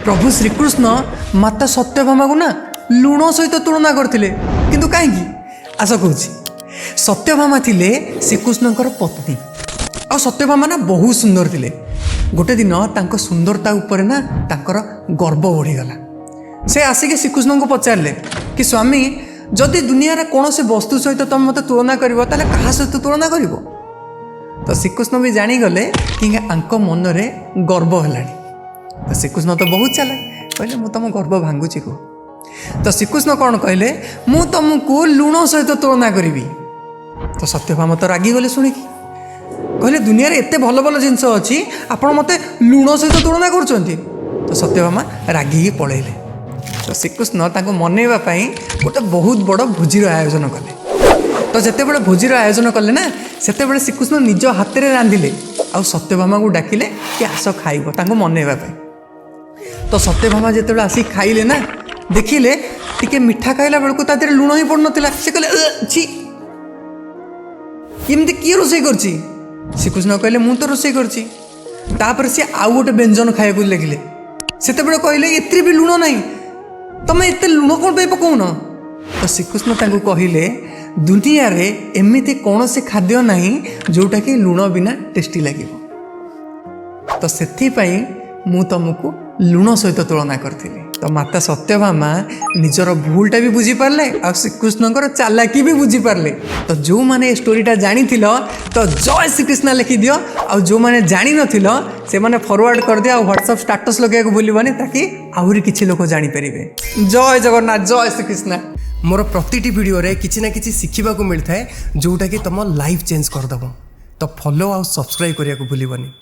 प्रभु श्रीकृष्ण माता सत्यभामा को ना लुण सहित तुलना करते किंतु कहीं आस कहूँ सत्यभामा थिले श्रीकृष्ण पत्नी आ सत्यभामा ना बहुत सुंदर थिले। गोटे दिन तांको सुंदरता उपर ना तांकर गर्व बढ़ीगला। से आसिक श्रीकृष्ण को पचारे कि स्वामी जदि दुनिया कौन से वस्तु सहित तुम मत तुलना कर क्या सहित तुलना कर। तो श्रीकृष्ण भी जानीगले कि आंक मनरे गर्व है। तो श्रीकृष्ण तो बहुत चला कहले मु तुम गर्व भांगुची को। तो श्रीकृष्ण कौन कहले मु तुमको लुण सहित तुलना करी। तो सत्यभामा तो रागिगले शुणिकी कहले दुनिया रे एते भल भल जिनस अच्छी आपण मते लुण सहित तुलना कर। तो सत्यभामा रागिकी पलैले। तो श्रीकृष्ण ताको मनैबा पई गोटे बहुत बड़ भोजीर आयोजन कले। तो जितेबाला भोजीर आयोजन कले ना सेतेबाला श्रीकृष्ण निज हाथ में रांधिले आ सत्यभामा को डाकिले कि आस खाइब ताको मनैबा पई। तो सत्यभामा जितेबाला आसी खाइले ना देखिले टिके मिठा खाइला बेलू ता देहरे लुण ही पड़ नथिला। से कहले छी एमती किए रोषे करछि। श्रीकृष्ण कहले मु तो रोषे करछि। तापर से आउ गोटे व्यंजन खाइबा लगिले। सेतेबाला कहले एतरे भी लुण नहीं तुम एत लुण कौन पे पकाउन। तो श्रीकृष्ण तांको कहले दुनिया रे एमिति कौन से खाद्य नहीं जोटा कि लुण बिना टेस्टी लगे। तो सेथि पई मु तुमको लुण सहित तुलना करथिली। तो माता सत्यभामा निजर भूलटा भी बुझी पारले आ श्रीकृष्णकर चालाकी भी बुझी पारले। तो जो माने स्टोरीटा जानी थिलो तो जय श्रीकृष्ण लिखि दियो आ जो माने जानी नथिलो से माने फॉरवर्ड कर दिया व्हाट्सएप स्टेटस लगे भूलबानी ताकि आहुरी किछि लोक जानी परिबे। जय जगन्नाथ जय श्रीकृष्ण। मोर प्रतिटी वीडियो रे किछि ना किछि शिखिबा को मिलता है जोटा कि तुम लाइफ चेंज कर दबो। तो फॉलो आ सब्सक्राइब करिया को भूलबानी।